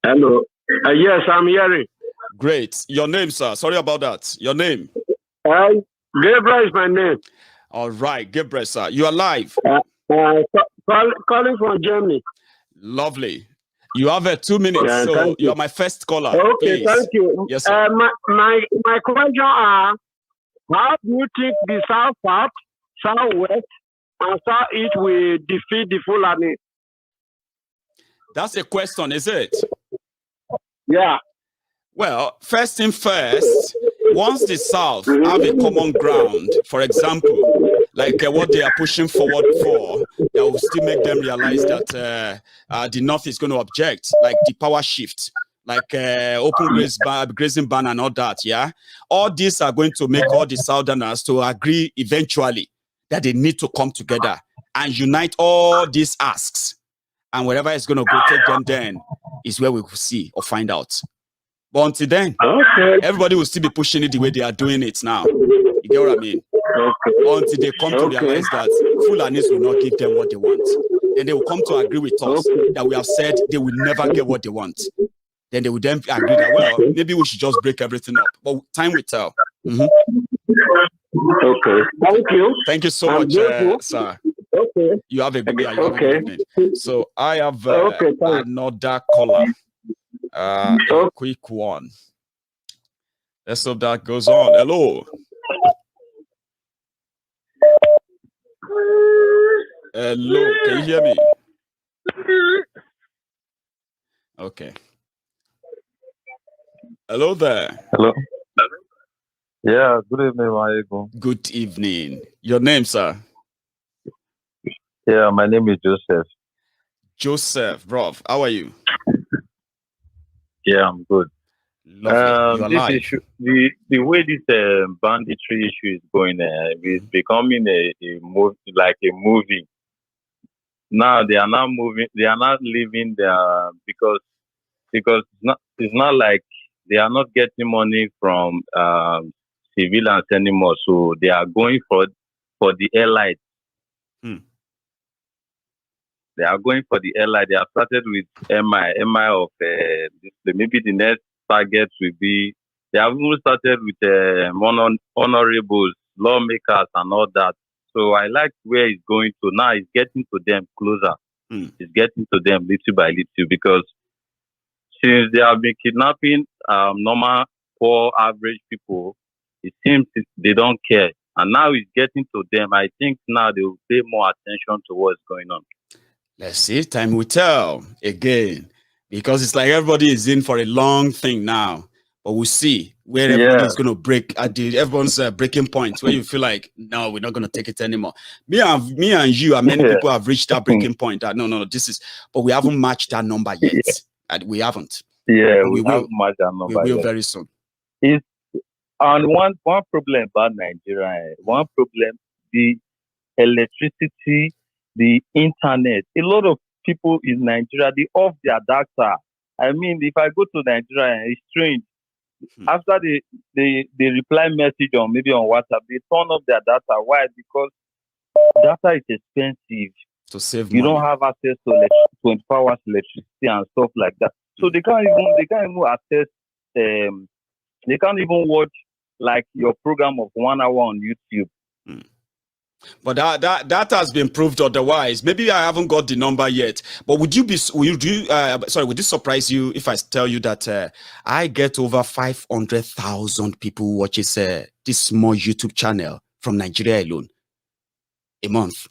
Hello. Yes, I'm hearing. Great. Your name, sir. Sorry about that. Your name. Gabriel is my name. All right, Gabriel, sir. You are live. Calling from Germany. Lovely. You have 2 minutes, Yeah, so you are my first caller. Okay, Please. thank you. Yes, sir. My question are, how do you think the South, Southwest, and Southeast will defeat the Fulani? That's a question, is it? Yeah. Well, first thing first, once the South have a common ground, for example, like what they are pushing forward for, that will still make them realize that the North is going to object, like the power shift, like open grazing ban and all that, yeah? All these are going to make all the Southerners to agree eventually that they need to come together and unite all these asks. And wherever it's going to go, take them then is where we will see or find out. But until then, everybody will still be pushing it the way they are doing it now. You get what I mean? Until they come to realize that Fulanis will not give them what they want. Then they will come to agree with us that we have said they will never get what they want. Then they will then agree that, well, maybe we should just break everything up. But time will tell. Okay. Thank you. Thank you so much, sir. Okay. You have a good, you have a good evening. So I have another caller. A quick one. Let's hope that goes on. Hello. Hello. Can you hear me? Okay. Hello there. Hello. Yeah, good evening, Maiyegun. Good evening. Your name, sir? Yeah, my name is Joseph. Joseph, bro. How are you? Yeah, I'm good. Lovely. This issue, the way this banditry issue is going, is becoming a movie. Now they are not moving. They are not living there because it's not like they are not getting money from civilians anymore. So they are going for the allies. They are going for the ally. They have started with MI of maybe the next target will be. They have even started with honorables, lawmakers, and all that. So I like where it's going to now. It's getting to them closer. It's getting to them little by little because since they have been kidnapping normal, poor, average people, it seems they don't care. And now it's getting to them. I think now they will pay more attention to what's going on. Let's see. Time will tell again, because it's like everybody is in for a long thing now. But we'll see where everybody is going to break at everyone's breaking point where you feel like, no, we're not going to take it anymore. Me and you and many people have reached that breaking point. That no, this is, but we haven't matched that number yet. We haven't. Yeah, we will match that number. We will very soon. It's and one problem about Nigeria. One problem, the electricity. The internet. A lot of people in Nigeria, they off their data. I mean, if I go to Nigeria, it's strange. After they reply message on maybe on WhatsApp, they turn off their data. Why? Because data is expensive. To save you money. Don't have access to 24 hours electricity and stuff like that. So they can't even access. They can't even watch like your program of 1 hour on YouTube. But that has been proved otherwise. Maybe I haven't got the number yet. But would this surprise you if I tell you that I get over 500,000 people who watches this small YouTube channel from Nigeria alone a month?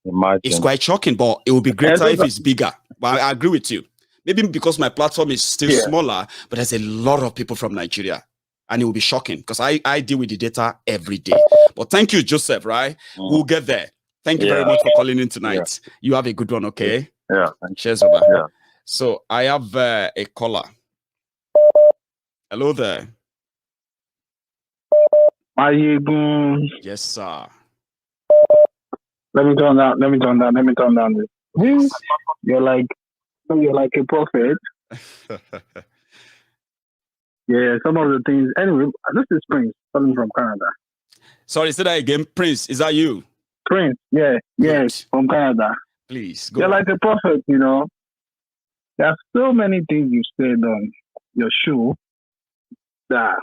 Imagine. It's quite shocking, but it would be greater if it's bigger. But I agree with you. Maybe because my platform is still smaller, but there's a lot of people from Nigeria. And it will be shocking because I deal with the data every day. But thank you, Joseph, right? We'll get there. Thank you very much for calling in tonight. You have a good one, okay? Yeah. Cheers, Baba. Yeah. So I have a caller. Hello there. Maiyegun. Yes, sir. Let me turn down this. You're like a prophet. Yeah, some of the things. Anyway, this is Prince coming from Canada. Sorry, say that again. Prince, is that you? Prince, yes, from Canada. Please, go You're on. like a prophet, you know. There are so many things you've said on your show that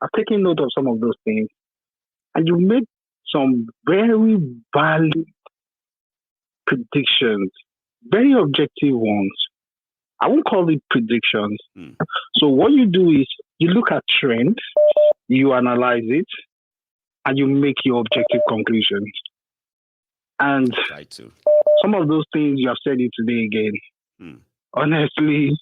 I've taken note of some of those things, and you made some very valid predictions, very objective ones. I won't call it predictions. So what you do is you look at trends, you analyze it, and you make your objective conclusions. And some of those things you have said it today again. Honestly.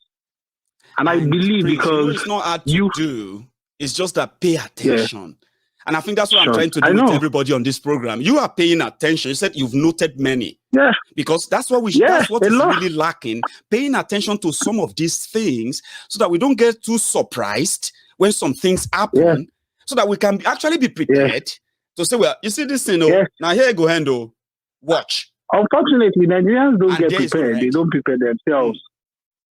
And I believe because it's not hard to do. It's just that pay attention. And I think that's what I'm trying to do with everybody on this program. You are paying attention. You said you've noted many. Yeah. Because that's what that's what is really lacking. Paying attention to some of these things so that we don't get too surprised when some things happen. So that we can actually be prepared to say, well, you see this thing, now here you go, handle. Watch. Unfortunately, Nigerians don't get prepared. They don't prepare themselves.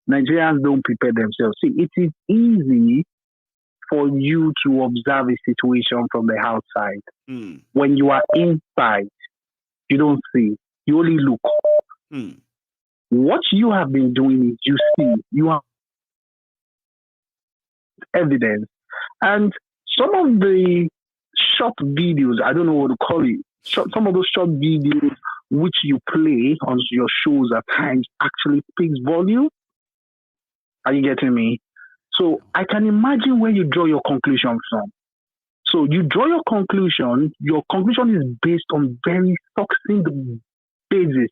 Nigerians don't prepare themselves. See, it is easy for you to observe a situation from the outside. When you are inside, you don't see. You only look. What you have been doing is you see. You have evidence. And some of the short videos, I don't know what to call it, some of those short videos which you play on your shows at times actually speaks volume. Are you getting me? So I can imagine where you draw your conclusion from. So you draw your conclusion is based on very succinct basis.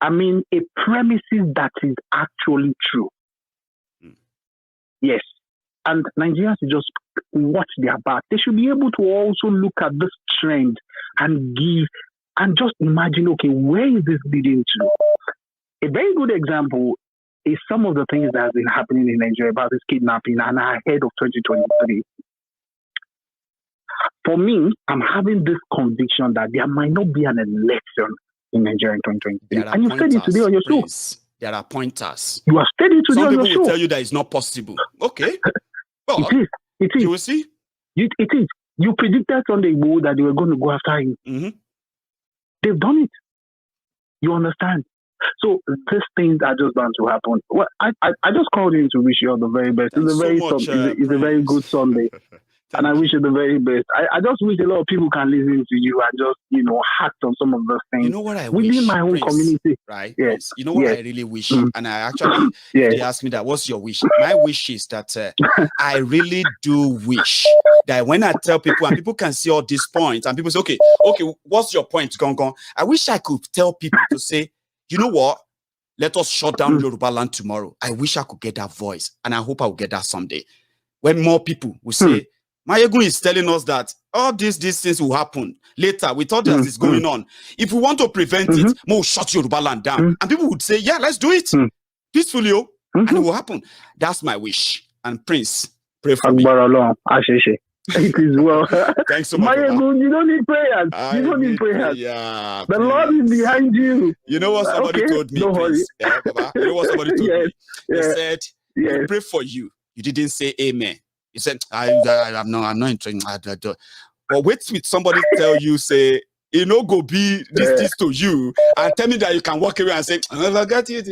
I mean, a premises that is actually true. Yes. And Nigerians just watch their back. They should be able to also look at this trend and just imagine, okay, where is this leading to? A very good example is some of the things that have been happening in Nigeria about this kidnapping and ahead of 2023. For me, I'm having this conviction that there might not be an election in Nigeria in 2023. And you said it today on your show. There are pointers. You have said it today on your show. Some people will tell you that it's not possible. Okay. Well, it is. You will see. It is. You predicted Sunday that they were going to go after him. They've done it. You understand? So these things are just bound to happen. Well, I just called in to wish you all the very best. It's a very good Sunday. And I wish you the very best. I just wish a lot of people can listen to you and just, act on some of those things. You know what I wish? Within my own community. Right? Yes. You know what I really wish? And I actually, they asked me that, what's your wish? My wish is that I really do wish that when I tell people, and people can see all these points, and people say, okay, what's your point, Gong? I wish I could tell people to say, you know what? Let us shut down Yoruba land tomorrow. I wish I could get that voice. And I hope I will get that someday. When more people will say, Maiyegun is telling us that all these things will happen later. We thought that is going on. If we want to prevent it, we'll shut Yoruba land down. And people would say, yeah, let's do it peacefully. And it will happen. That's my wish. And Prince, pray for me. It is well. Thanks so much. Maiyegun, you don't need prayers. You don't need prayers. Yeah, the Lord is behind you. You know what somebody told me? Yeah, Baba? You know what somebody told me? They said, I pray for you. You didn't say amen. You said, I'm not interested. But wait till somebody tell you, say, go be this to you, and tell me that you can walk away and say, I never get it.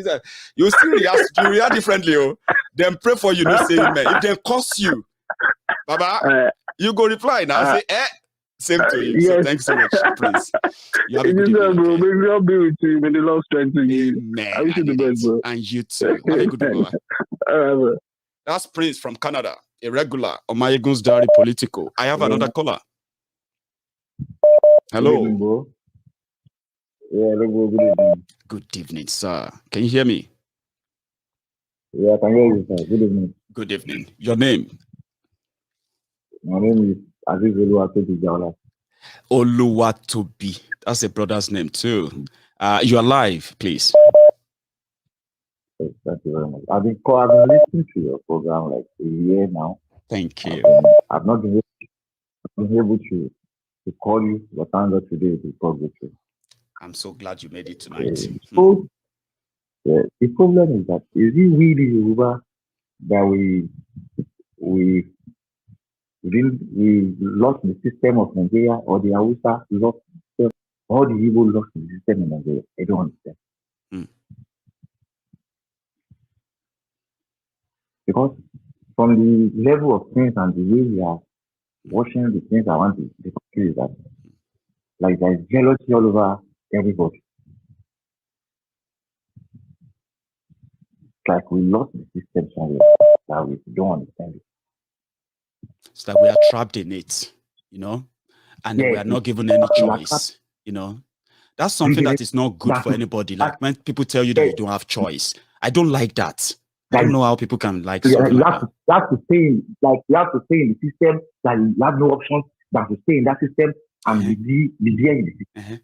You still react differently. Then pray for you, don't say amen. If they curse you, Baba, you go reply now. Say, same to you. So thanks so much, Prince. You have a good evening, bro. Maybe I'll be with you. May the Lord strengthen you. Amen. I wish you the best, bro. And you too. Have a good one. That's Prince from Canada, a regular on Maiyegun's Diary Politico. I have another caller. Hello. Good evening, bro. Good evening. Good evening, sir. Can you hear me? Yeah, I can hear you, sir. Good evening. Good evening. Your name? My name is Aziz Oluwatobi. Oluwatobi. That's a brother's name too. You are live, please. Yes, thank you very much. I've been listening to your program like a year now. Thank you. I've not been able to call you, but thank God today to talk with you. I'm so glad you made it tonight. So, the problem is that is it really Yoruba that we lost the system of Nigeria, or the Hausa lost the system, or the Igbo lost the system in Nigeria? I don't understand. Because from the level of things and the way we are watching the things around the country is that like there's jealousy all over everybody. It's like we lost the system somewhere that we don't understand it. It's like we are trapped in it, you know, and we are not given any choice, you know. That's something that is not good for anybody. Like when people tell you that you don't have choice, I don't like that. I don't know how people can like something like that. You have to stay in, like you have to stay in the system that you have no options than to stay in that system and be there in the system.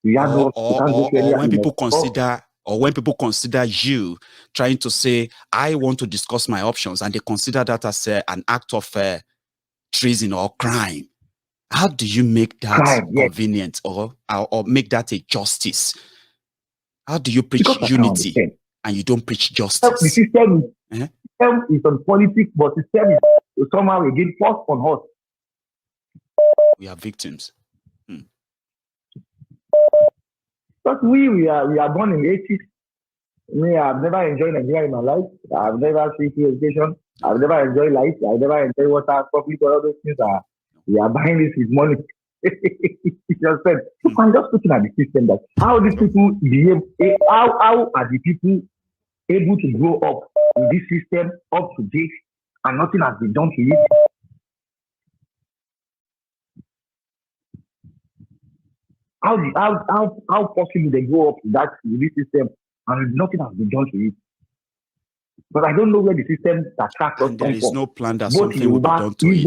You have no or when people consider. Or when people consider you trying to say, I want to discuss my options, and they consider that as an act of treason or crime. How do you make that convenient or make that a justice? How do you preach unity and you don't preach justice? The system is on politics, but the system is somehow again forced on us. We are victims. But we are born in the 80s. Me, I've never enjoyed Nigeria in my life. I've never seen free education. I've never enjoyed life. I've never enjoyed water, public, all those things. We are buying this with money. Just said, I'm just looking at the system that how these people behave, how are the people able to grow up in this system up to date and nothing has been done to it? How possible they grow up in this system and nothing has been done to it? But I don't know where the system that tracks us. There is no plan that something will be done to it.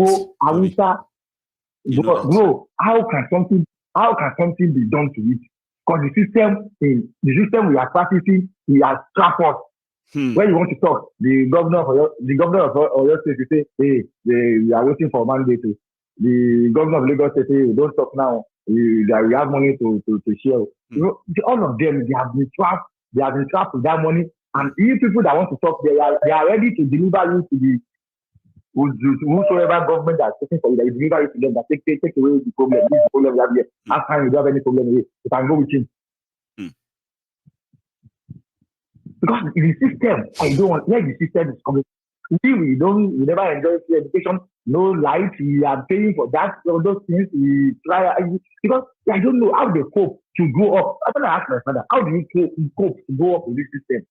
Bro, how can something be done to it? Because the system we are practicing, we are trapped us. When you want to talk, the governor of Oyo State, you say, hey, we are waiting for mandate. The governor of Lagos State, hey, don't talk now. We have money to share. You know, all of them, they have been trapped. They have been trapped with that money. And even people that want to talk, they are ready to deliver you to the whosoever government that's taking for you, that is deliver you to them, that take away the problem. This is the problem we have here. Last time you don't have any problem here, you can go with him. Because the system, I don't want where the system is coming. We never enjoy free education, no light, we are paying for that, all those things, we try, because I don't know how they cope to grow up. I'm going to ask my father, how do you cope to grow up in this system?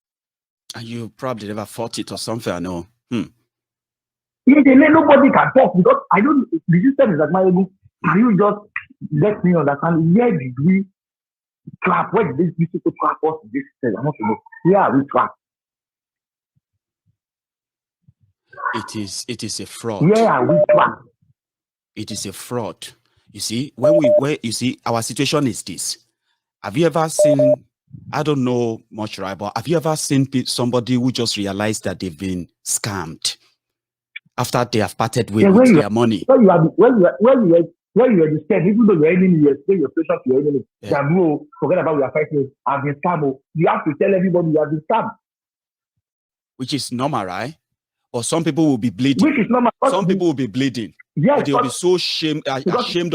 And you probably never fought it or something, I know. Nobody can talk because the system is like Maiyegun. Can you just let me understand where did we trap? Where did these people trap us in this system? I want to know. Where are we trapped? It is a fraud. Where are we trapped? It is a fraud. You see, our situation is this. Have you ever seen, I don't know much, right, but have you ever seen somebody who just realized that they've been scammed after they have parted with their money? When you are the scam, even though you're enemy, you explain your situation to your enemy. That no, forget about your fighting. I've been scammed. You have to tell everybody you have been scammed. Which is normal, right? Or some people will be bleeding. Which is normal. Some people will be bleeding. Yes, they'll be so ashamed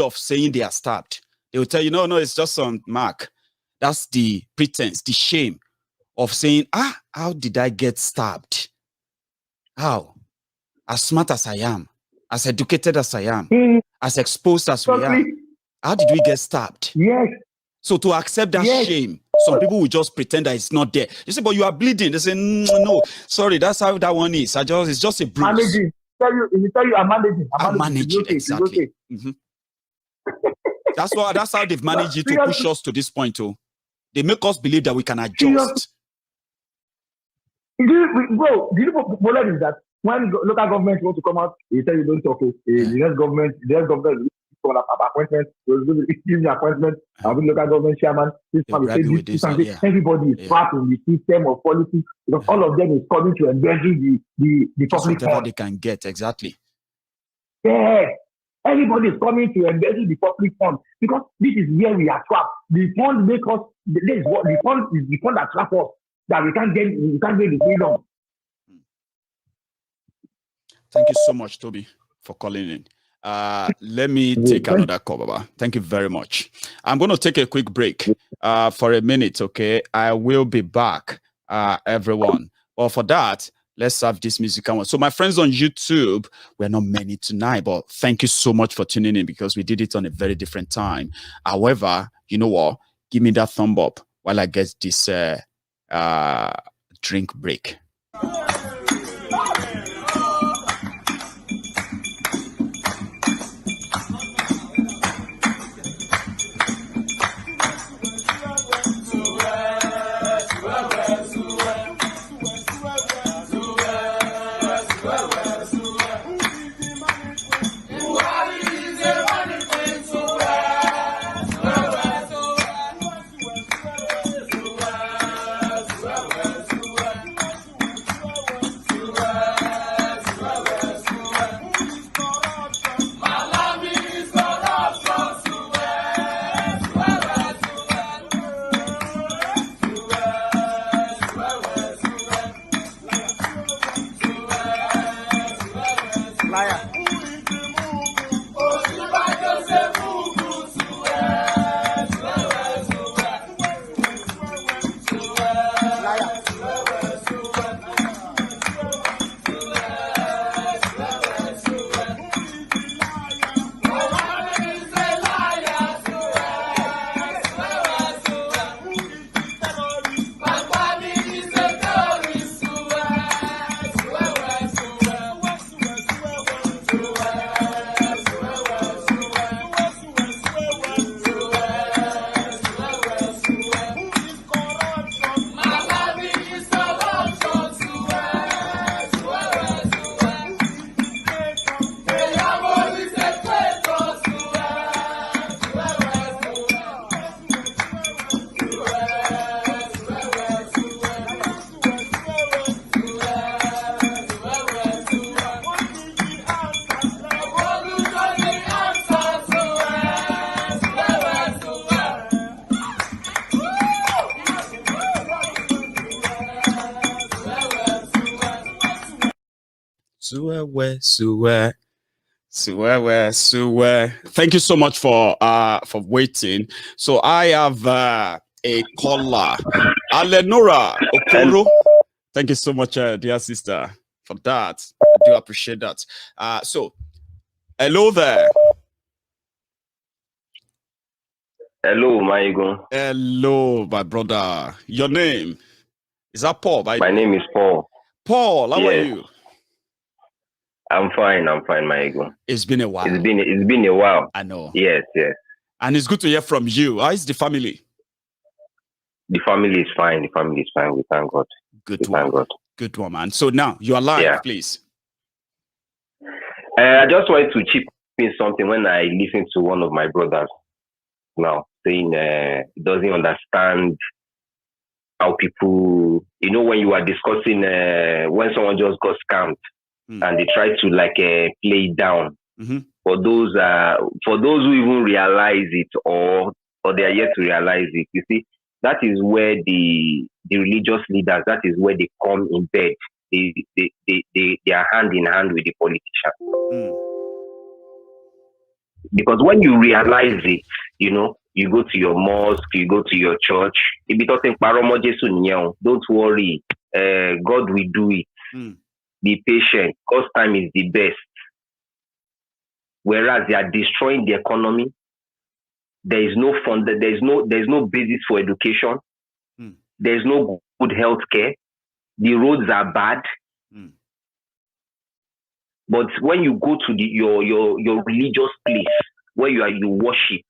of saying they are stabbed. They will tell you, no, it's just some mark. That's the pretense, the shame of saying, how did I get stabbed? How? As smart as I am, as educated as I am, as exposed as we are, how did we get stabbed? Yes. So to accept that shame, some people will just pretend that it's not there. You say, but you are bleeding. They say, no, sorry, that's how that one is. It's just a bruise. Managing. If tell you I'm managing. I'm managing, exactly. That's how they've managed it to push us to this point too. They make us believe that we can adjust. Bro, the problem is that when local government want to come out, they tell you don't talk. The next government appointment, give me appointment. I'll be local government chairman. Everybody is trapped in the system of politics because all of them is coming to embezzle the public fund. They can get, exactly. Yeah. Everybody is coming to embezzle the public fund because this is where we are trapped. The fund make us. This is what the fund is. The fund that traps us that we can't get the freedom. Thank you so much, Toby, for calling in. Let me take another call, Baba. Thank you very much. I'm going to take a quick break for a minute, okay? I will be back, everyone. But for that, Let's have this musical one. So my friends on YouTube, we're not many tonight, but thank you so much for tuning in because we did it on a very different time. However, you know what? Give me that thumb up while I get this drink break. Thank you so much for waiting. So I have a caller, ALENORA OKORO. Thank you so much, dear sister, for that. I do appreciate that. So hello there. Hello, Maiyegun. Hello, my brother. Your name? Is that Paul? My name is Paul. Paul, how are you? I'm fine, Maiyegun. It's been a while. It's been a while. I know. Yes. And it's good to hear from you. How is the family? The family is fine. We thank God. Good one, man. So now you are live, please. I just wanted to chip in something when I listened to one of my brothers now saying he doesn't understand how people, when you are discussing when someone just got scammed and they try to play it down. For those who even realize it or they are yet to realize it, you see, that is where the religious leaders, that is where they come in bed. They are hand in hand with the politicians. Because when you realize it, you go to your mosque, you go to your church. Don't worry, God will do it. Be patient. God's time is the best. Whereas they are destroying the economy, there is no fund. There's no basis for education. There's no good health care. The roads are bad. But when you go to your religious place where you worship,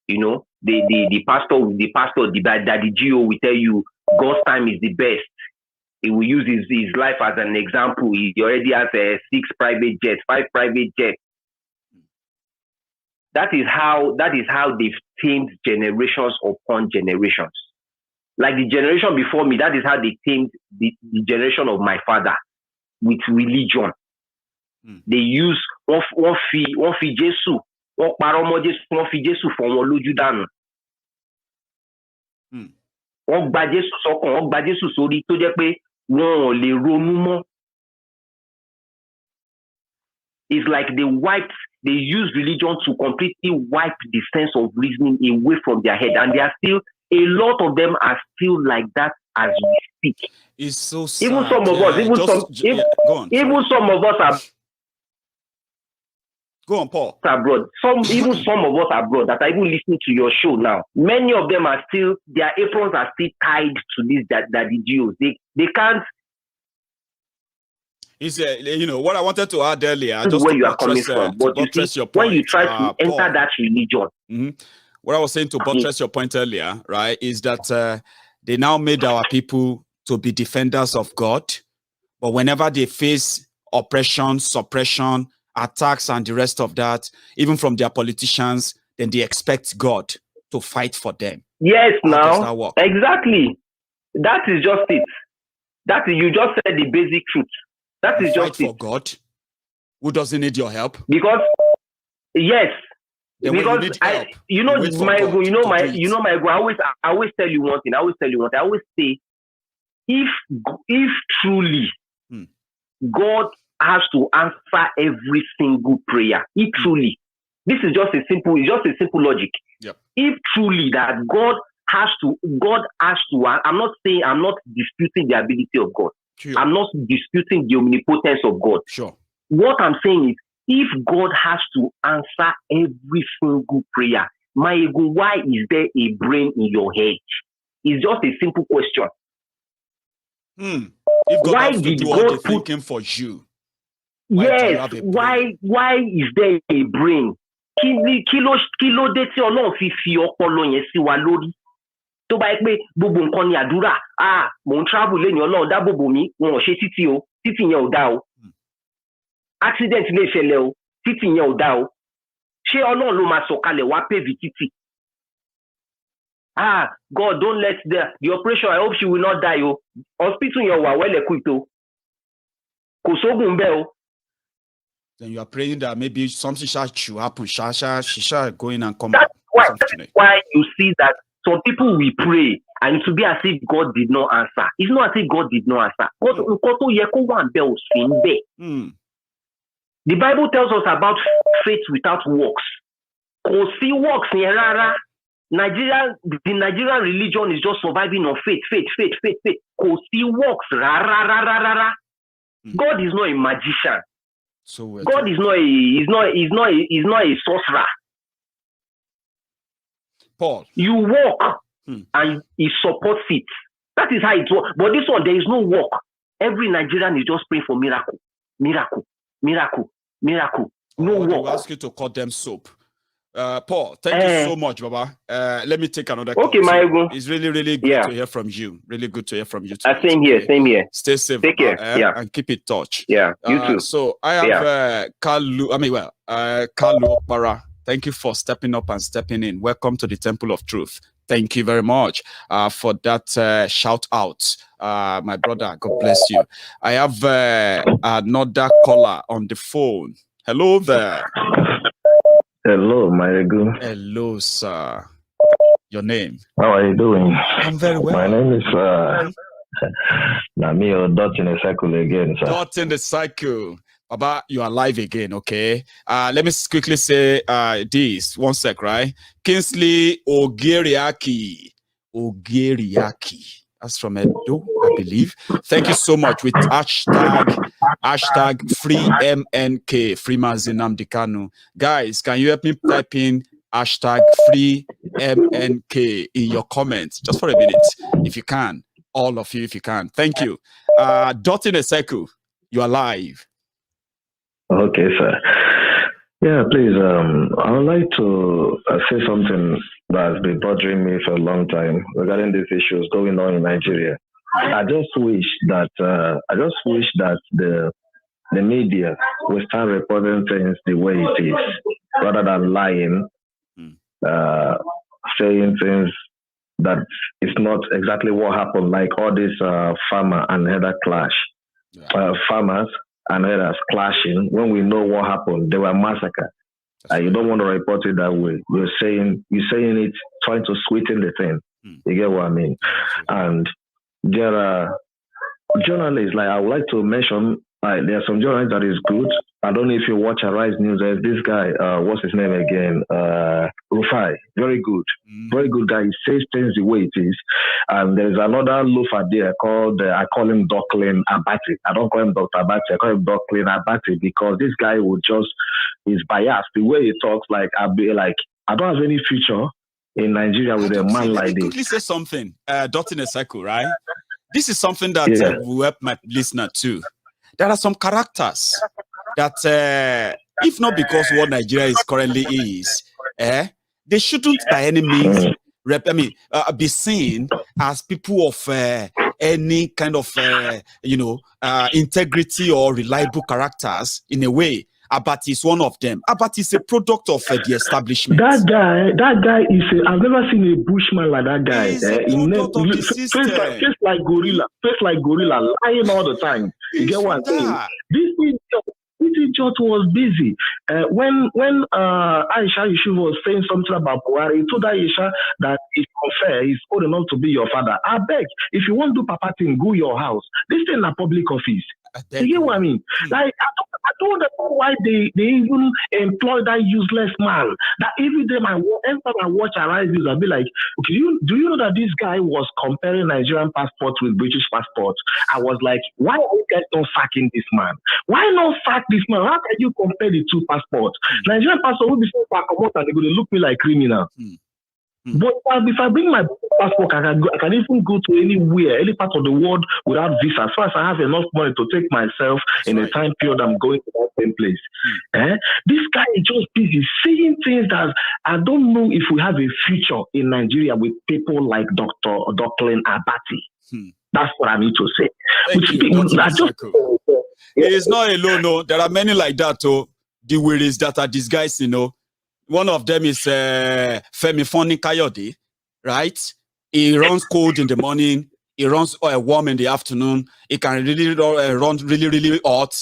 the pastor, the GO will tell you God's time is the best. He will use his life as an example. He already has 6 private jets, 5 private jets. That is how they've tamed generations upon generations. Like the generation before me, that is how they tamed the generation of my father with religion. They use one fi Jesu, one paromo Jesu, one fi Jesu for one loju danu. One gba Jesu sọ́kàn, one gba Jesu sórí tó jẹ́ pé wọn ò lè ronú mọ́. It's like they use religion to completely wipe the sense of reasoning away from their head. And a lot of them are still like that as we speak. It's so sad. Even some of us, even some of us are. Go on, Paul. Abroad. Even some of us abroad that are even listening to your show now. Many of them are still, their aprons are still tied to this that the Jews. They can't. It's what I wanted to add earlier. Just where you are coming from, but you see, when you try to enter Paul, that religion, what I was saying to buttress your point earlier, right, is that they now made our people to be defenders of God, but whenever they face oppression, suppression, attacks and the rest of that, even from their politicians, then they expect God to fight for them. Yes, How now does that work? Exactly. That is just it. That is, you just said the basic truth. That is just fight for God, who doesn't need your help. Because yes, then because I always tell you one thing. I always say, if truly God has to answer every single prayer. If truly, this is just a simple logic. Yep. If truly that God has to, I'm not disputing the ability of God. Sure. I'm not disputing the omnipotence of God. Sure. What I'm saying is, if God has to answer every single prayer, Maiyegun, why is there a brain in your head? It's just a simple question. If God has to do all the thinking for you, yes, why is there a brain? Kilo de ti Ọlọ́run fi ọpọlọ yẹn sí wa lórí. Tó bá yẹ pé gbogbo nǹkan ni àdúrà, mò ń travel lẹ́yìn Ọlọ́run dáàbòbò mi, wọn ò ṣe títì o, títì yẹn ò dá o. Accident lè ṣẹlẹ̀ o, títì yẹn ò dá o. Ṣé Ọlọ́run ló máa sọ̀kalẹ̀ wá pave títì? God, don't let the operation, I hope she will not die o. Hospital yẹn wà well equipped o. Kò sógun bẹ́ẹ̀ o. Then you are praying that maybe something should happen. She shall go in and come out. That's why you see that some people will pray and it will be as if God did not answer. It's not as if God did not answer. The Bible tells us about faith without works. See works the Nigerian religion is just surviving on faith. See works. God is not a magician. So God is not a sorcerer. Paul, you walk and he supports it. That is how it works. But this one, there is no work. Every Nigerian is just praying for miracle. No work. I will ask you to cut them soap. Paul, thank you so much, Baba. Let me take another call. Okay, Maiyegun. It's really good to hear from you. Really good to hear from you too. Same here. Stay safe. Take care. And keep in touch. Yeah, you too. So I have Kalu Okpara. Thank you for stepping up and stepping in. Welcome to the Temple of Truth. Thank you very much for that shout out, my brother. God bless you. I have another caller on the phone. Hello there. Hello, Maiyegun. Hello, sir. Your name? How are you doing? I'm very well. My name is Namio Dot in the Cycle again, sir. Dot in the Cycle. Baba, you are live again, okay? Let me quickly say this. One sec, right? Kingsley ogieriakhi. That's from Edo, I believe. Thank you so much with hashtag FREEMNK, Freeman Nnamdi Kanu. Guys, can you help me type in hashtag FREEMNK in your comments just for a minute, if you can. All of you, if you can. Thank you. Dot in a Cycle, you are live. Okay, sir. Yeah, please. I would like to say something that's been bothering me for a long time regarding these issues going on in Nigeria. I just wish that the media will start reporting things the way it is, rather than lying, saying things that is not exactly what happened, like all this farmer and header clash, farmers and others clashing. When we know what happened, they were massacred. You don't want to report it that way. You're saying it, trying to sweeten the thing. You get what I mean? And there are journalists, like I would like to mention, there are some journalists that is good, I don't know if you watch Arise News. There's this guy, what's his name again? Rufai. Very good. Very good guy. He says things the way it is. And there's another loafer there called, I call him Docklin Abati. I don't call him Dr. Abati. I call him Docklin Abati because this guy would just, he's biased. The way he talks, like, I'll be like, I don't have any future in Nigeria with a man like this. Let me quickly say something, dot in a circle, right? This is something that will help my listener too. There are some characters that, if not because what Nigeria is currently is, they shouldn't by any means be seen as people of any kind of integrity or reliable characters in a way. Abati is one of them. Abati is a product of the establishment. That guy is I've never seen a bushman like that guy. He's a product of the system. Face like gorilla, lying all the time. You get what I'm saying? This idiot was busy. When Aisha Yusuf was saying something about Buhari, he told Aisha that it's unfair, he's old enough to be your father. I beg, if you want to do papa thing, go your house. This is a public office. You get what I mean? Like, I don't understand why they even employ that useless man. That every time I watch Arise News, I'll be like, okay, do you know that this guy was comparing Nigerian passports with British passports? I was like, why are you guys not sacking this man? Why not sack this man? How can you compare the two passports? Nigerian passport will be so far come out and they're going to look me like criminal. But if I bring my passport, I can even go to anywhere, any part of the world without visa. As far as I have enough money to take myself in a time period I'm going to that same place. This guy is just busy saying things that I don't know if we have a future in Nigeria with people like Dr. Docklin Abati. That's what I need to say. He is not alone, no. There are many like that, too. The worries that are disguised, One of them is Fulani Character, right? He runs cold in the morning. He runs warm in the afternoon. He can really run really hot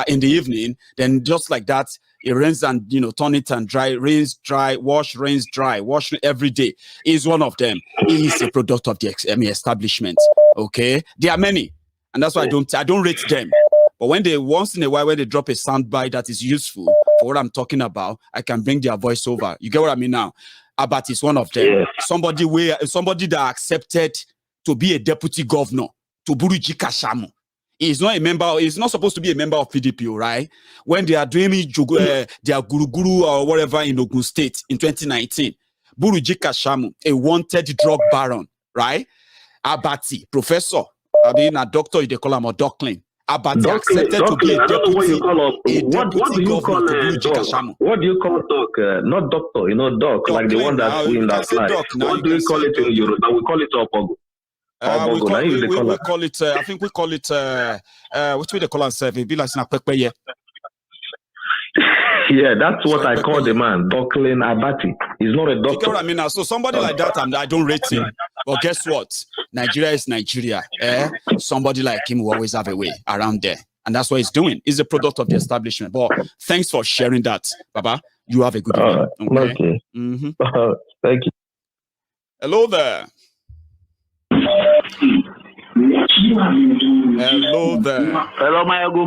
in the evening. Then just like that, it rains and turn it and dry, rains dry, wash, rains dry, wash every day. He's one of them. He is a product of the establishment. Okay, there are many, and that's why I don't rate them. But when they once in a while when they drop a soundbite that is useful for what I'm talking about, I can bring their voice over. You get what I mean now? Abati is one of them. Yeah. Somebody that accepted to be a deputy governor to Buruji Kashamu. He's not a member. He's not supposed to be a member of PDP, right? When they are doing their guru or whatever in Ogun State in 2019, Buruji Kashamu, a wanted drug baron, right? Abati, professor, a doctor, they call him a Docklin. Abati accepted to be a deputy governor to Buruji Kashamu. What do you call doc? Not doctor, doc, like the one that's doing that slide. What do you call it in Yoruba? We call it Opogo. We call it, I think we call it, what do they call ourselves? It be like Snapekpeye. Yeah, that's what I call the man, Docklin Abati. He's not a doctor. You get what I mean now? So somebody like that, I don't rate him. But guess what? Nigeria is Nigeria. Somebody like him will always have a way around there. And that's what he's doing. He's a product of the establishment. But thanks for sharing that, Baba. You have a good evening. Okay. Thank you. Hello there. Hello there. Hello, Maiyegun,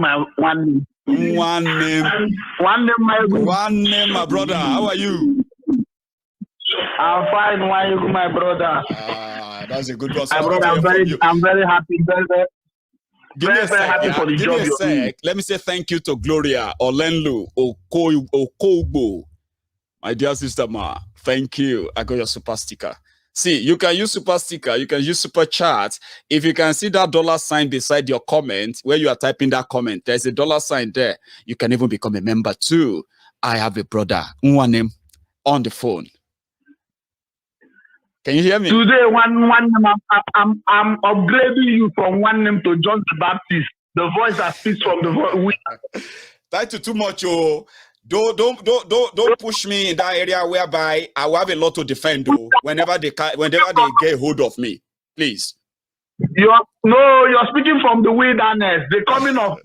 One name, my brother. How are you? I'm fine, Maiyegun, my brother. That's a good one. My brother, I'm very happy. Very happy for the job you're doing. Let me say thank you to Gloria Olenlu okougbo. My dear sister Ma, thank you. I got your super sticker. See, you can use super sticker, you can use super chat. If you can see that $sign beside your comment, where you are typing that comment, there's a $sign there. You can even become a member too. I have a brother, NWANNE NKEM, on the phone. Can you hear me? Today, I'm upgrading you from NWANNE NKEM to John the Baptist. The voice that speaks from the voice. That's too much, oh. Don't push me in that area whereby I will have a lot to defend whenever they get hold of me. Please. You're speaking from the wilderness. The coming of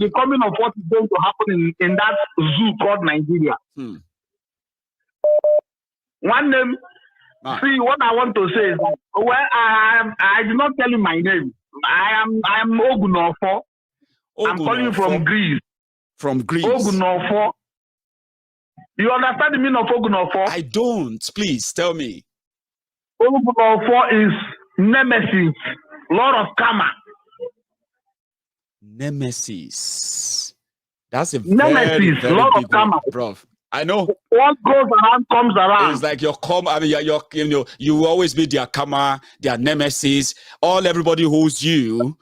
what is going to happen in that zoo called Nigeria. One name. See, what I want to say is that, I did not tell you my name. I am Ogunofo. I'm calling you from Greece. from Greece. Ogunofo. You understand the meaning of Ogunofo? I don't. Please tell me. Ogunofo is nemesis, Lord of karma. Nemesis. That's a nemesis, very Lord big of karma, bro. I know. What goes around comes around. It's like your karma. I mean, you will always be their karma, their nemesis. Everybody who owes you,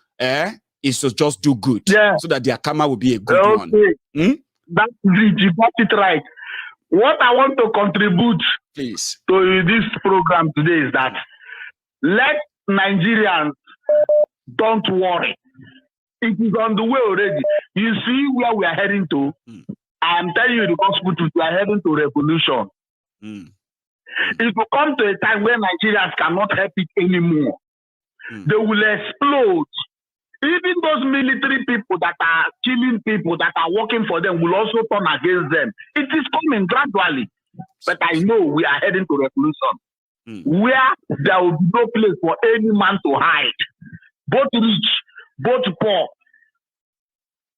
is to just do good, so that their karma will be a good one. That's you got it right. What I want to contribute, please, to this program today is that let Nigerians don't worry. It is on the way already. You see where we are heading to. I am telling you the gospel truth. We are heading to revolution. It will come to a time where Nigerians cannot help it anymore. They will explode. Even those military people that are killing people, that are working for them, will also turn against them. It is coming gradually. But I know we are heading to revolution, where there will be no place for any man to hide. Both rich, both poor.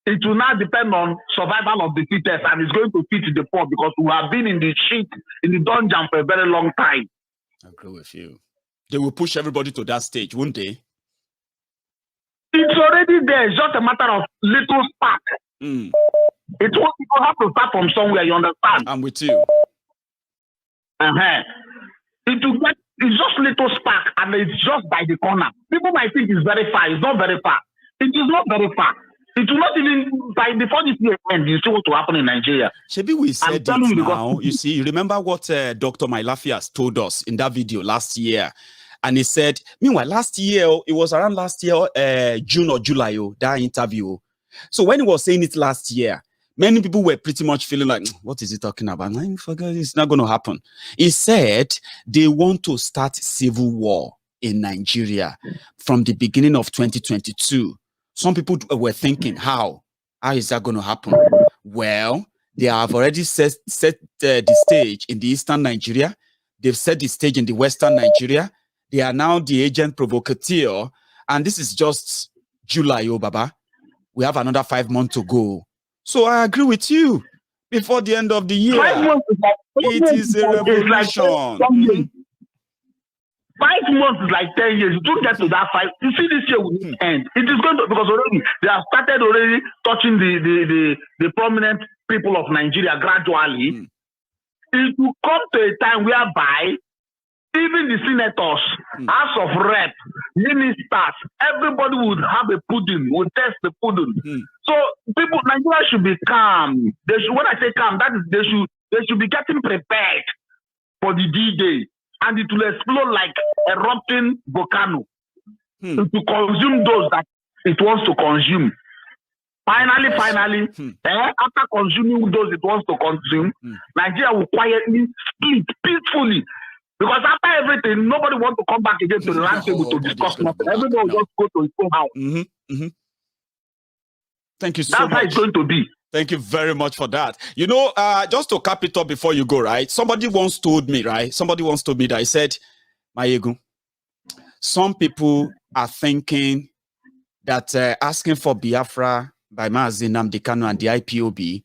It will now depend on survival of the fittest, and it's going to fit the poor because we have been in the shit, in the dungeon for a very long time. I agree with you. They will push everybody to that stage, won't they? It's already there. It's just a matter of little spark. It will have to start from somewhere, you understand? I'm with you. It's just little spark, and it's just by the corner. People might think it's very far. It's not very far. It is not very far. It will not even, before this year ends, you see what will happen in Nigeria. Shebi, we said it now. You see, you remember what Dr. Mailafias told us in that video last year? And he said, meanwhile, last year, it was around last year, June or July, that interview. So when he was saying it last year, many people were pretty much feeling like, what is he talking about? I forgot, it's not going to happen. He said they want to start civil war in Nigeria from the beginning of 2022. Some people were thinking, how is that going to happen? Well, they have already set the stage in the eastern Nigeria. They've set the stage in the western Nigeria. They are now the agent provocateur. And this is just July, Baba. We have another 5 months to go. So I agree with you. Before the end of the year, 5 months is like, it is a revolution. 5 months is like 10 years. You don't get to that 5. You see, this year will end. It is going to, because already they have started already touching the prominent people of Nigeria gradually. It will come to a time whereby even the senators, House of Rep, ministers, everybody would have a pudding, would test the pudding. So people, Nigeria should be calm. They should, when I say calm, that is they should be getting prepared for the D-Day. And it will explode like erupting volcano to consume those that it wants to consume. Finally, after consuming those it wants to consume, Nigeria will quietly split peacefully. Because after everything, nobody wants to come back again to the round table to discuss nothing. Everybody will just go to his own house. Thank you so much. That's how it's going to be. Thank you very much for that. You know, just to cap it up before you go, right? Somebody once told me, right? Somebody once told me that I said, Maiyegun, some people are thinking that asking for Biafra by Mazi Nnamdi Kanu and the IPOB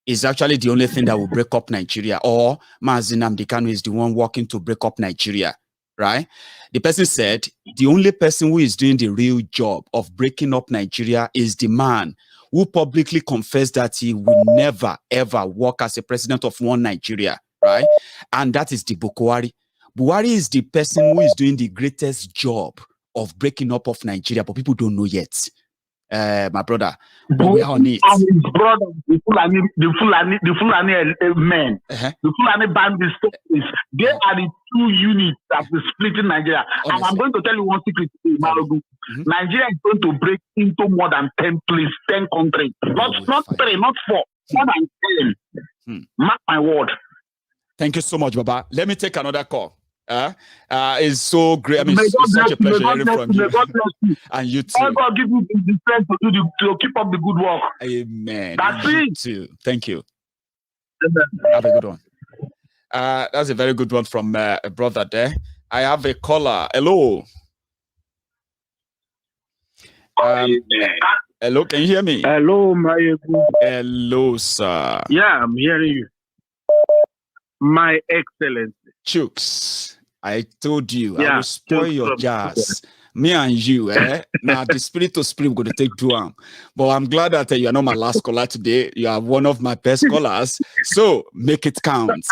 is actually the only thing that will break up Nigeria, or Mazi Nnamdi Kanu is the one working to break up Nigeria, right? The person said, the only person who is doing the real job of breaking up Nigeria is the man who publicly confessed that he will never, ever work as a president of one Nigeria, right? And that is the Buhari. Buhari is the person who is doing the greatest job of breaking up of Nigeria, but people don't know yet. My brother, but we are on it. And his brother, the Fulani men, the Fulani bandits, they are the two units that is splitting Nigeria. Honestly. And I'm going to tell you one secret, Nigeria is going to break into more than 10 countries. Not 3, not 4, more than 10. Mark my word. Thank you so much, Baba. Let me take another call. It's so great. I mean, it's such a pleasure hearing from you. And you too. God give you the strength to keep up the good work. Amen. That's it. Too. Thank you. Have a good one. That's a very good one from a brother there. I have a caller. Hello. Hello, can you hear me? Hello, Maiyegun. Hello, sir. Yeah, I'm hearing you. My Excellency. Chooks, I told you, Yeah, I will spoil your jazz. Me and you, now the spirit to spirit, we're going to take Duam. But I'm glad that you are not my last caller today. You are one of my best callers. So make it count.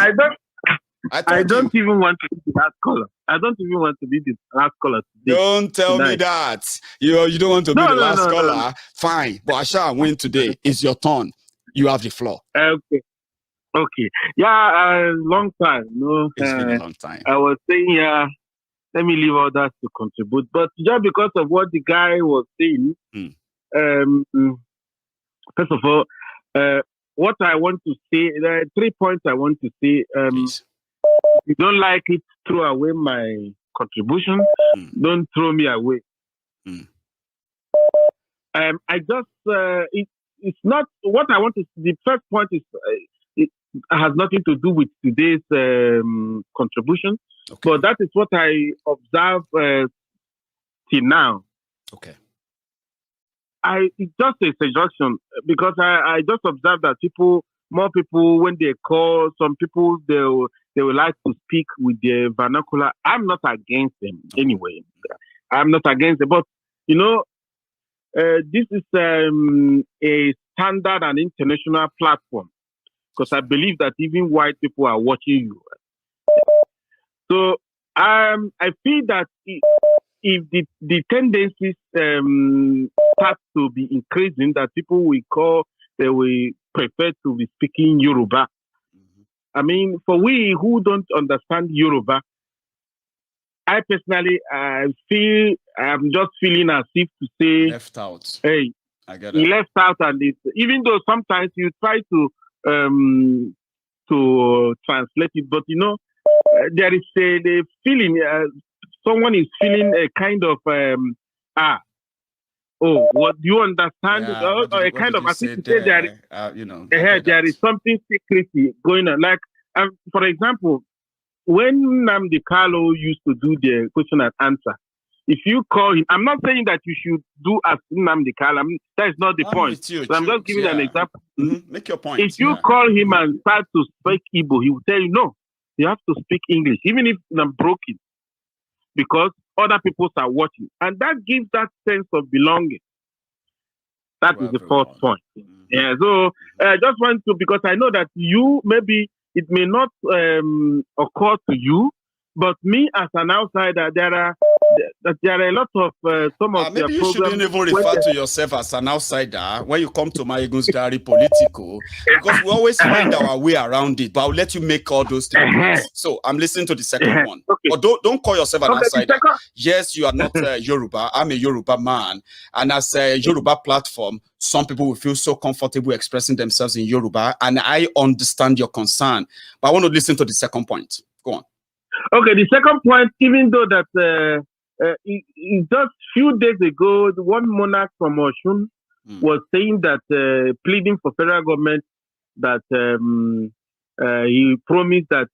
I don't even want to be the last caller. I don't even want to be the last caller today. Don't tell me that. You don't want to be the last caller. No. Fine. But I shall win today. It's your turn. You have the floor. Okay. Yeah, long time. No, it's been a long time. I was saying, let me leave others to contribute. But just because of what the guy was saying, first of all, what I want to say, there are 3 points I want to say. If you don't like it, throw away my contribution. Don't throw me away. I just, it's not what I want to. The first point is, it has nothing to do with today's contribution, but that is what I observe till now. Okay. It's just a suggestion because I just observe that more people, when they call, some people they would like to speak with their vernacular. I'm not against them anyway. I'm not against them, but you know, this is a standard and international platform because I believe that even white people are watching you. So I feel that if the tendencies start to be increasing, that people they will prefer to be speaking Yoruba. I mean, for we who don't understand Yoruba, I personally feel I'm just feeling as if to say left out. Hey, I get he left out, and even though sometimes you try to translate it, but you know there is the feeling. Someone is feeling a kind of what do you understand? Yeah, a kind of, I think there there is something secrecy going on. Like, for example, when Nnamdi Kalu used to do the question and answer, if you call him, I'm not saying that you should do as Nnamdi Kalu. That is not the point. I'm just giving an example. Make your point. If you call him and start to speak Igbo, he will tell you, no, you have to speak English, even if I'm broken, because other people are watching. And that gives that sense of belonging. That is the first point. Yeah, so I just want to, because I know that you, maybe it may not occur to you, but me as an outsider, there are a lot of some of maybe you shouldn't even refer to yourself as an outsider when you come to Maiyegun's diary Politico, because we always find our way around it. But I'll let you make all those statements. So I'm listening to the second one. But don't call yourself an outsider. Yes, you are not Yoruba. I'm a Yoruba man, and as a Yoruba platform, some people will feel so comfortable expressing themselves in Yoruba, and I understand your concern. But I want to listen to the second point. Go on. Okay, the second point, even though that just few days ago, one monarch from Oshun was saying that, pleading for federal government, that he promised that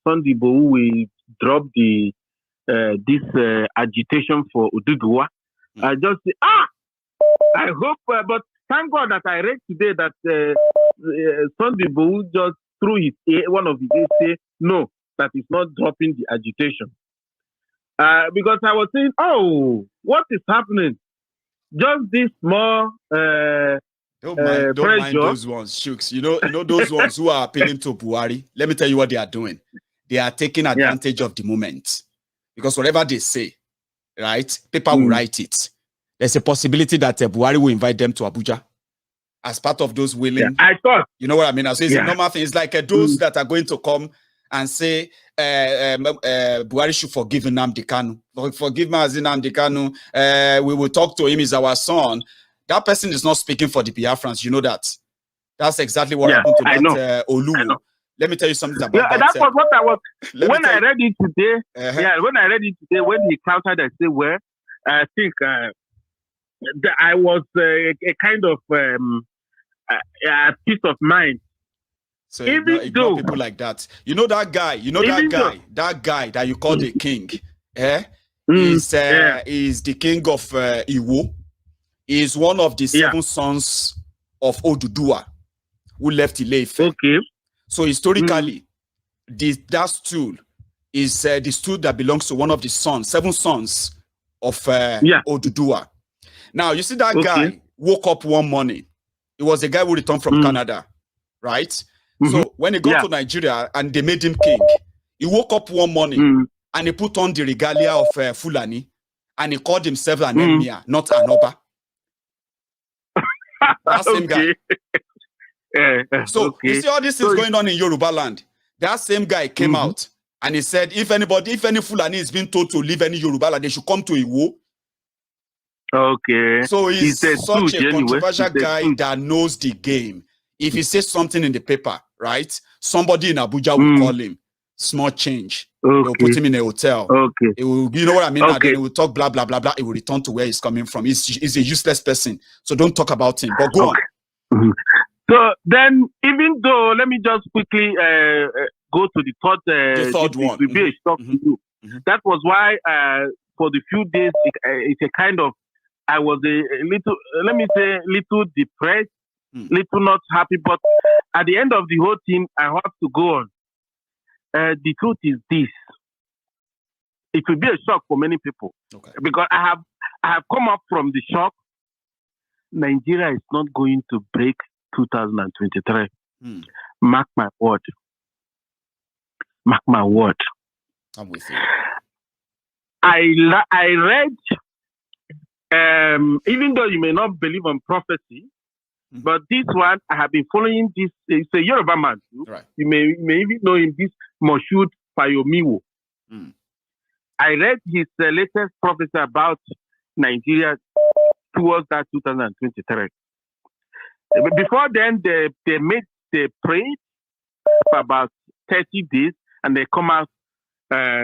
Sunday Igboho will drop this agitation for Oduduwa. I just say, I hope, but thank God that I read today that Sunday Igboho just through one of his aides say no, that is not dropping the agitation. Because I was saying, what is happening? Just this small don't mind those ones, Shooks. You know those ones who are appealing to Buhari. Let me tell you what they are doing. They are taking advantage of the moment. Because whatever they say, right, people will write it. There's a possibility that Buhari will invite them to Abuja as part of those willing. I thought. You know what I mean? I say it's a normal thing. It's like those that are going to come and say Buhari should forgive Nnamdi Kanu. Forgive Nnamdi Kanu. We will talk to him. He's our son. That person is not speaking for the Biafrans. You know that. That's exactly what happened to that Olu. Let me tell you something about that. That was what I was. When I read it today, when I read it today, when he countered, I said, well, I think I was a kind of peace of mind. So ignore people like that. You know that guy. That guy that you call the king. Is the king of Iwo. is one of the 7 sons of Oduduwa who left Ile-Ife. Okay. So historically, that stool is the stool that belongs to one of the 7 sons of Oduduwa. Now, you see that guy woke up one morning. It was a guy who returned from Canada, right? So when he got to Nigeria and they made him king, he woke up one morning and he put on the regalia of Fulani and he called himself an emir, not an oba. That same guy. So you see all this is going on in Yoruba land. That same guy came out and he said, if any Fulani is being told to leave any Yoruba land, they should come to Iwo. Okay. So he's such a controversial guy that knows the game. If he says something in the paper, right, somebody in Abuja will call him. Small change. They'll put him in a hotel. Okay. It will, you know what I mean? And then he will talk blah, blah, blah, blah. He will return to where he's coming from. He's a useless person. So don't talk about him. But go on. So then, even though, let me just quickly go to the third one. It will be a shock to you. That was why for the few days, it's a kind of, I was a little, let me say, little depressed, little not happy. But at the end of the whole thing, I have to go on. The truth is this. It will be a shock for many people. Okay. Because I have come up from the shock. Nigeria is not going to break 2023. Mark my word. Mark my word. I'm with you. I read, even though you may not believe on prophecy, but this one, I have been following this. It's a Yoruba man. Right. You may even know him, this Moshood Fayomiwo. I read his latest prophecy about Nigeria towards that 2023. Before then, they prayed for about 30 days, and they come out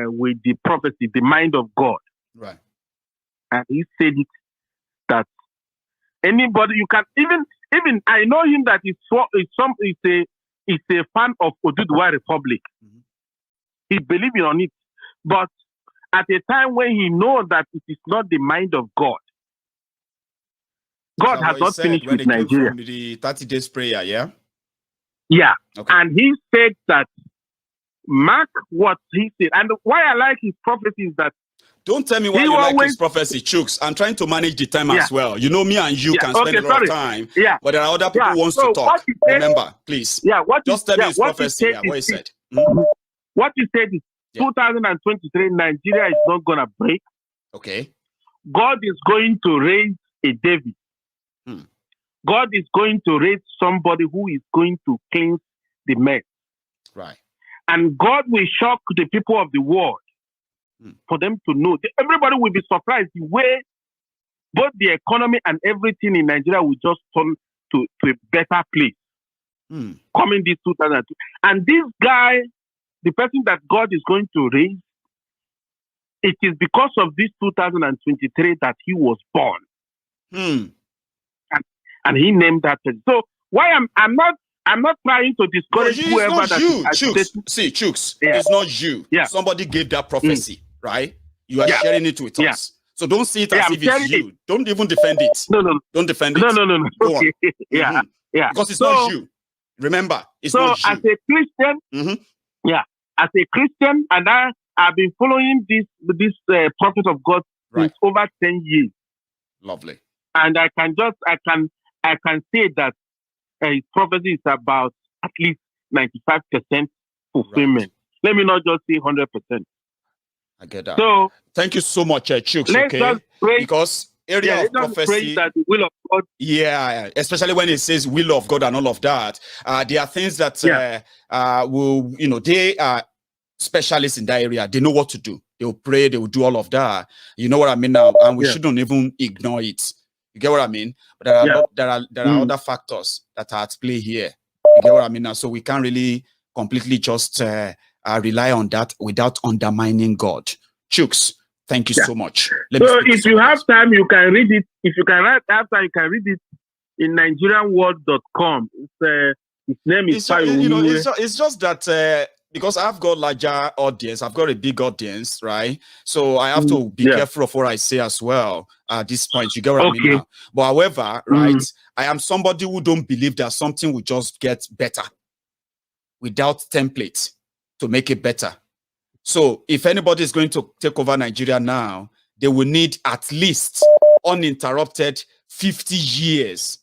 with the prophecy, the mind of God. Right. And he said it that anybody, you can even I know him that is a fan of Oduduwa Republic. He believes on it, but at a time when he knows that it is not the mind of God. God has not finished with Nigeria. From the 30 days prayer, yeah? Yeah. Okay. And he said that, mark what he said. And why I like his prophecy is that, don't tell me why you like his prophecy, Chooks. I'm trying to manage the time as well. You know, me and you can spend a lot of time. Yeah. But there are other people who wants to talk. Remember, please. Yeah. Just tell me his prophecy. What he said. What he said is 2023, Nigeria is not going to break. Okay. God is going to raise a David. God is going to raise somebody who is going to cleanse the mess. Right. And God will shock the people of the world for them to know. Everybody will be surprised the way both the economy and everything in Nigeria will just turn to a better place. Coming this 2002. And this guy, the person that God is going to raise, it is because of this 2023 that he was born. And he named that person. So why I'm not trying to discourage whoever that See, Chooks, it's not you. Yeah. Somebody gave that prophecy, right? You are sharing it with us. So don't see it as if it's you. Don't even defend it. No. Don't defend it. No. Go on. Yeah. Because it's not you. Remember, it's not you. So as a Christian, as a Christian, and I've been following this prophet of God since over 10 years. Lovely. And I can say that his prophecy is about at least 95% fulfillment. Let me not just say 100%. I get that. So thank you so much, Chooks. Let's just pray, because area of prophecy, that the will of God. Yeah, especially when it says will of God and all of that. There are things that will, they are specialists in that area. They know what to do. They will pray. They will do all of that. You know what I mean now, and we shouldn't even ignore it. You get what I mean? But there are other factors that are at play here. You get what I mean now? So we can't really completely just rely on that without undermining God. Chooks, thank you so much. So if you have time, you can read it. If you can have time, you can read it in NigerianWorld.com. His name is it's just that because I've got larger audience, I've got a big audience, right? So I have to be careful of what I say as well at this point. You get what I mean now? But however, right, I am somebody who don't believe that something will just get better without template to make it better. So if anybody is going to take over Nigeria now, they will need at least uninterrupted 50 years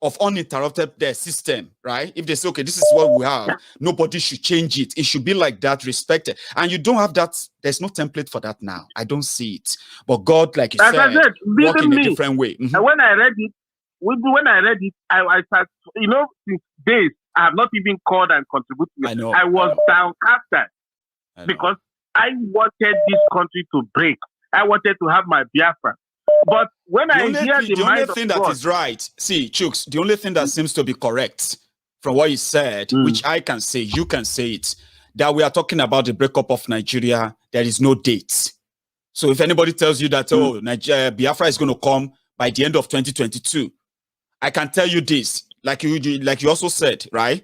of uninterrupted system, right? If they say, okay, this is what we have, nobody should change it. It should be like that, respected. And you don't have that. There's no template for that now. I don't see it. But God, like you said, work in a different way. And when I read it, I started, you know, since days, I have not even called and contributed. I know. I was downcasted because I wanted this country to break. I wanted to have my Biafra. But when I hear the only thing that is right, see, Chooks, the only thing that seems to be correct from what you said, which I can say, you can say it, that we are talking about the breakup of Nigeria, there is no date. So if anybody tells you that, oh, Nigeria, Biafra is going to come by the end of 2022, I can tell you this, like you also said, right?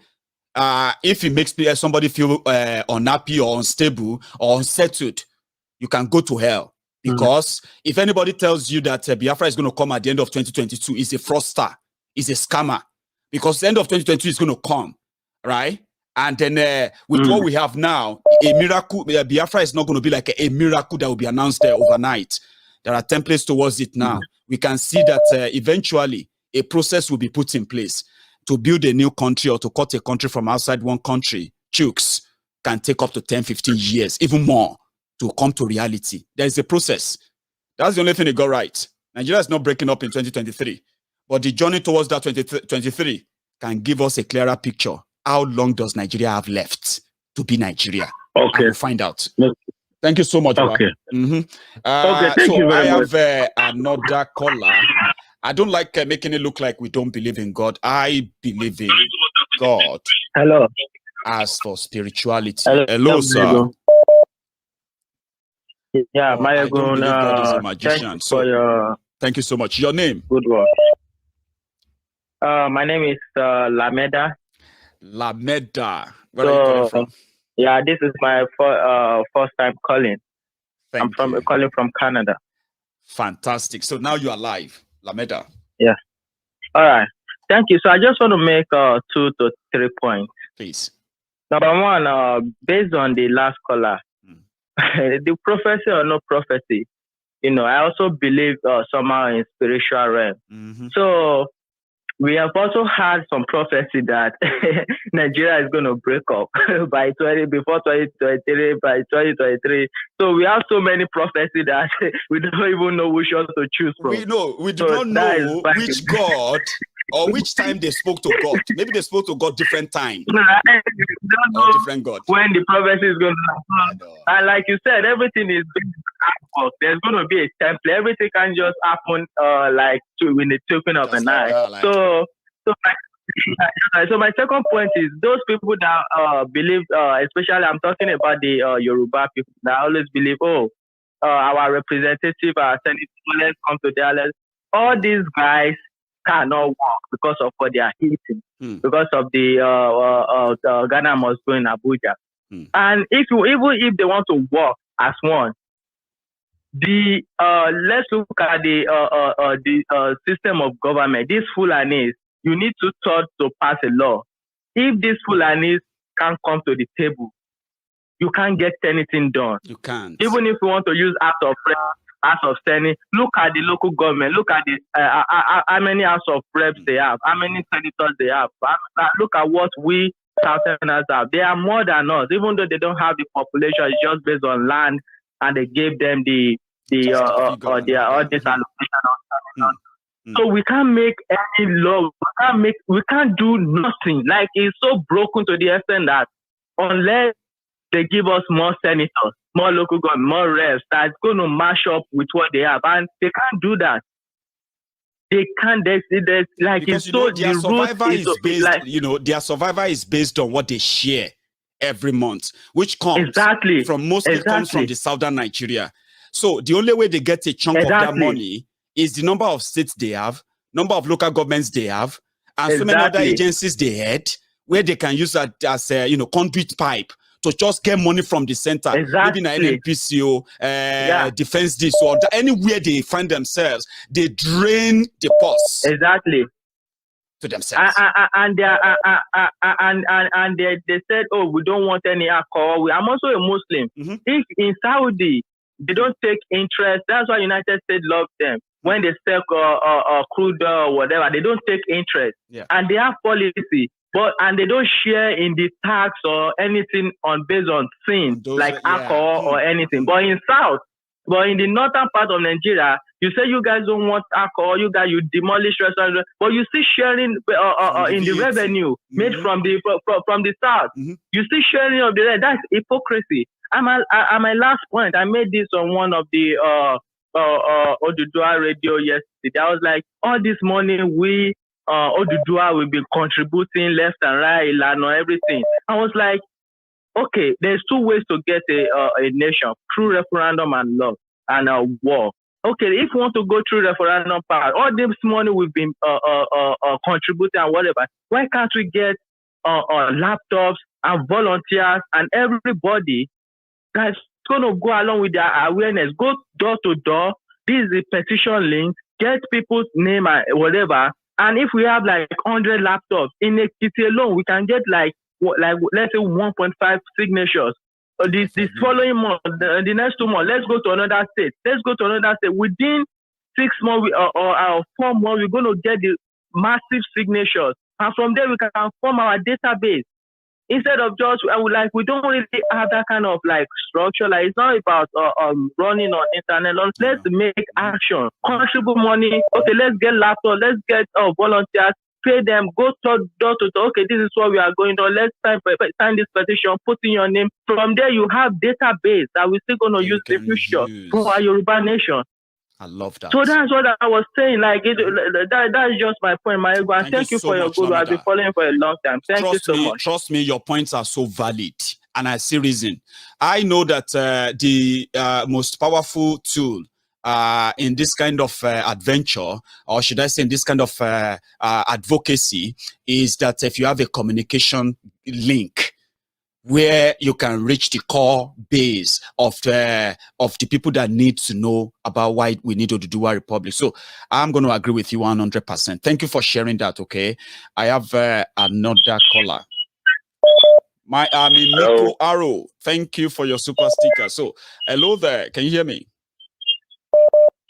If it makes somebody feel unhappy or unstable or unsettled, you can go to hell. Because if anybody tells you that Biafra is going to come at the end of 2022, is a fraudster, is a scammer. Because the end of 2022 is going to come, right? And then with what we have now, a miracle, Biafra is not going to be like a miracle that will be announced there overnight. There are templates towards it now. We can see that eventually a process will be put in place to build a new country or to cut a country from outside one country. Chooks can take up to 10, 15 years, even more, to come to reality. There is a process. That's the only thing they got right. Nigeria is not breaking up in 2023, but the journey towards that 2023 can give us a clearer picture. How long does Nigeria have left to be Nigeria? Okay, we'll find out. Thank you so much. Okay. Okay, thank you very much. I have another caller. I don't like making it look like we don't believe in God. I believe in God. Hello. As for spirituality. Hello, sir. Yeah, Maiyegun, God is a magician. Thank you so much. Your name? Good work. My name is Lameda. Lameda. Where are you calling from? Yeah, this is my first time calling. I'm calling from Canada. Fantastic. So now you are live, Lameda. Yeah. All right. Thank you. So I just want to make 2 to 3 points. Please. Number one, based on the last caller, the prophecy or no prophecy, you know, I also believe somehow in spiritual realm. So we have also had some prophecy that Nigeria is going to break up before 2023, by 2023. So we have so many prophecy that we don't even know which one to choose from. We do not know which God or which time they spoke to God. Maybe they spoke to God different time. Right. Don't know different God. When the prophecy is going to happen. And like you said, everything is going to happen. There's going to be a template. Everything can just happen in the token of an eye. So my second point is those people that believe, especially I'm talking about the Yoruba people that always believe, our representative, our senators, let's come to their all these guys cannot work because of what they are eating, because of the Ghana must go in Abuja. And even if they want to work as one, let's look at the system of government. These Fulanis, you need to pass a law. If these Fulanis can't come to the table, you can't get anything done. You can't. Even if you want to use Act of Senate, look at the local government. Look at how many House of Reps they have, how many senators they have. Look at what we Southerners have. They are more than us, even though they don't have the population. It's just based on land, and they gave them all this allocation. So we can't make any law. We can't do nothing. Like, it's so broken to the extent that unless they give us more senators, more local government, more reps, that's going to mash up with what they have, and they can't do that. They can't. There's like, because, it's so their survival is based. Like, their survival is based on what they share every month, which comes from comes from the southern Nigeria. So the only way they get a chunk of that money is the number of states they have, number of local governments they have, and so many other agencies they had, where they can use that as a conduit pipe to just get money from the center. Exactly. Maybe in NPCO, defense this or that, anywhere they find themselves, they drain the purse. Exactly. To themselves. And they said, oh, we don't want any alcohol. I'm also a Muslim. If in Saudi, they don't take interest, that's why United States loves them. When they sell crude or whatever, they don't take interest. And they have policy. And they don't share in the tax or anything based on sin, like alcohol or anything. But in the northern part of Nigeria, you say you guys don't want alcohol, you demolish restaurants, but you still sharing in the revenue made from the south. You still sharing of the rest. That's hypocrisy. At my last point, I made this on one of the Oduduwa radio yesterday. I was like, all this money Oduduwa will be contributing left and right, ALENORA, everything. I was like, okay, there's two ways to get a nation, through referendum and law and war. Okay, if you want to go through referendum part, all this money we've been contributing and whatever, why can't we get laptops and volunteers and everybody that's going to go along with their awareness, go door to door, this is the petition link, get people's name and whatever, and if we have like 100 laptops, in Ekiti alone, we can get like let's say 1.5 signatures. This following month, the next 2 months, let's go to another state. Within 6 months or 4 months, we're going to get the massive signatures. And from there, we can form our database. Instead of just, we don't really have that kind of like structure. Like, it's not about running on internet. Let's make action. Contribute money. Okay, let's get laptops. Let's get volunteers. Pay them, go door to door. Okay, this is what we are going on. Let's sign this petition, put in your name. From there, you have database that we're still going to use in the future for our Yoruba nation. I love that. So that's what I was saying. Like, that's just my point, Maiyegun. Thank you so for your good. I've been following for a long time. Thank you so much. Trust me, your points are so valid. And I see reason. I know that the most powerful tool in this kind of adventure, or should I say in this kind of advocacy, is that if you have a communication link where you can reach the core base of the people that need to know about why we need to do a republic. So I'm going to agree with you 100%. Thank you for sharing that. Okay, I have another caller. Miko Aro. Thank you for your super sticker. So hello there. Can you hear me?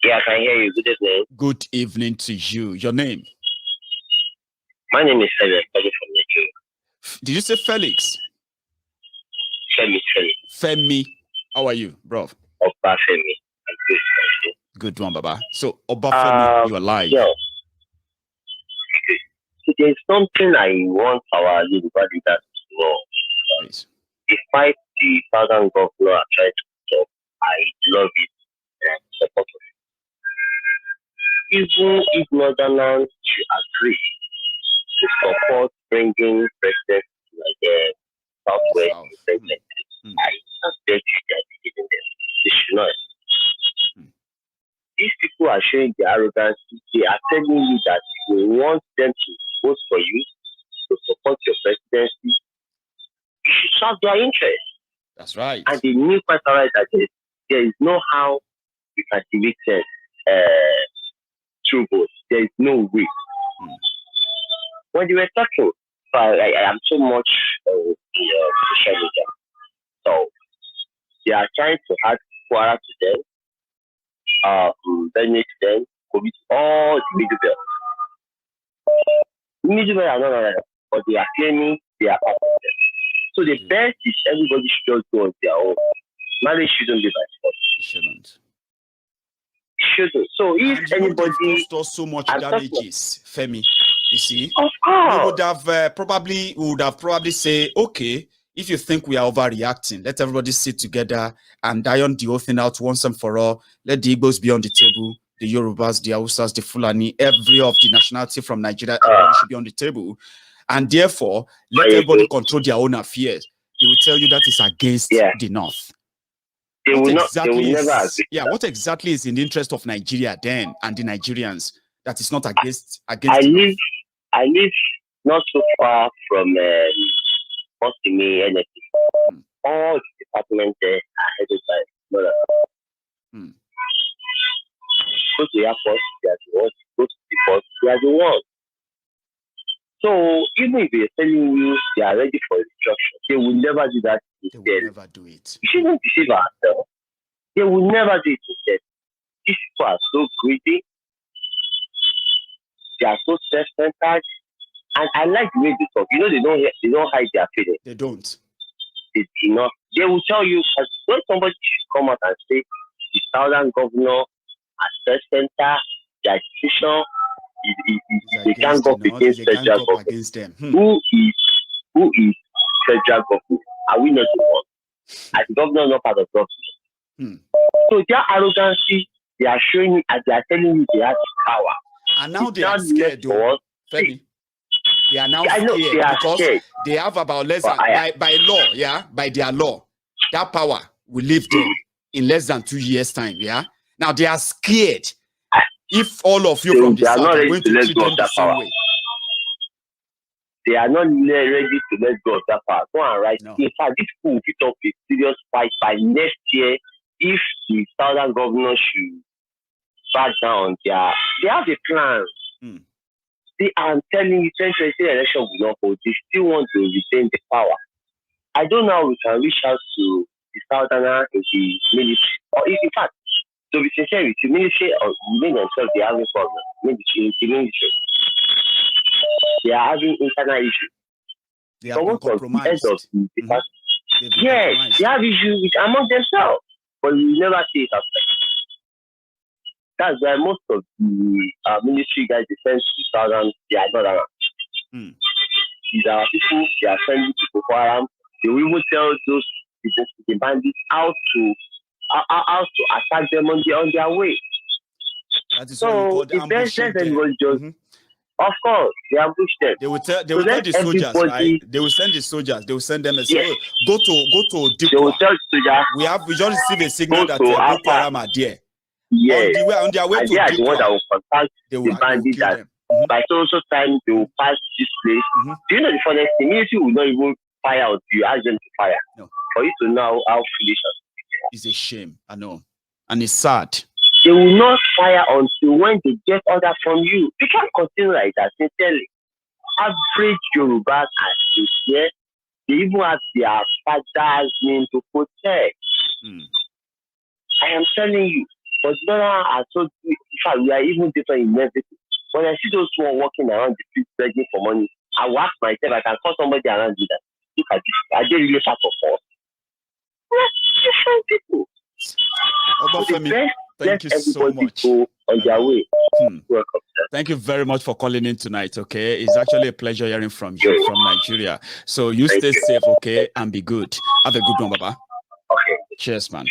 Yeah, I can hear you. Good evening. Good evening to you. Your name? My name is Felix from Nigeria. Did you say Felix? Femi. Femi. How are you, bro? Oba Femi. I'm good, thank you. Good one, Baba. So, Oba Femi, you are live. Yeah. Okay. So there's something I want our Yoruba leaders to know. Please. Despite the southern governor are trying to talk, I love it and support it. Even if Northerners should agree to support bringing presidents to like Southwest president, I just bet you they're giving them. They should not. These people are showing their arrogance. They are telling you that you want them to vote for you, to support your presidency. You should serve their interest. That's right. And they knew quite all right that there is no how you can delete them through votes. There is no way. When they were talking, I am so much social media. So they are trying to add Kwara to them, Benny to them, commit all the middle belt. The middle belt are not like that, but they are claiming they are part of them. So the best is everybody should just go on their own. Marriage shouldn't be by force. It shouldn't. So if anybody caused us so much damages, Femi, you see, of course, we would have probably say, okay, if you think we are overreacting, let everybody sit together and iron the whole thing out once and for all. Let the Igbos be on the table, the Yorubas, the Hausas, the Fulani, every of the nationality from Nigeria, everybody should be on the table, and therefore let everybody control their own affairs. They will tell you that is against the North. They will never agree. Yeah, what exactly is in the interest of Nigeria then and the Nigerians that is not against I live not so far from NWANNE NKEM. all the departments there are headed by mothers. Go to the airport, they are the ones. Go to the port, they are the ones. So even if they're telling you they are ready for instruction, they will never do that instead. They will never do it. We shouldn't deceive ourselves. They will never do it instead. These people are so greedy. They are so self-centered. And I like the way they talk. You know, they don't hide their feelings. They don't. They do not. They will tell you, when somebody should come out and say the southern governor has self-centered, their decision, they can't go against federal government. Who is federal government? Are we not the one? As the governor, not part of government. So their arrogancy, they are showing it as they are telling you they have the power. And now they are scared, though. They are now scared because they have about less than, by law, by their law, that power will leave them in less than 2 years' time, Now they are scared. If all of you from the south are going to treat them the same way. They are not ready to let go of that power. Go and write. No. In fact, this will pick up a serious fight by next year if the southern governor should back down. They have a plan. I'm telling you, 2020 election will not hold. They still want to retain the power. I don't know how we can reach out to the southerner in the military. Or in fact, to be sincere with you, military or within themselves, they are having problems. Military. They are having internal issues. They have been compromised. Yes, they have issues among themselves, but you never see it outside. That's why most of the military guys defend the southern, they are not around. These are people, they are sending to Boko Haram. They will even tell those the bandits how to attack them on their way. That is so the best everybody just, of course, they ambush them. They will tell the soldiers, right? They will send the soldiers. They will send them a say, go to Dikwa. They will tell the soldiers. We just received a signal that Boko Haram are there. Yes. On their way to Dikwa, the one that will contact the bandits that by so time they will pass this place. Do you know the funniest thing? Military will not even fire until you ask them to fire. No. For you to know how foolish it's a shame, I know. And it's sad. They will not fire until when they get order from you. You can't continue like that, sincerely. Average Yorubas are sincere. They even have their father's name to protect. I am telling you, but now I told you, in fact, we are even different in everything. When I see those who are walking around the streets begging for money, I will ask myself, I can call somebody around you that, look at this, are they really part of us? Different people. Thank you so much. Go on their way. Welcome, thank you very much for calling in tonight, okay? It's actually a pleasure hearing from you from Nigeria. So you stay safe, okay? And be good. Have a good one, Baba. Okay. Cheers, man.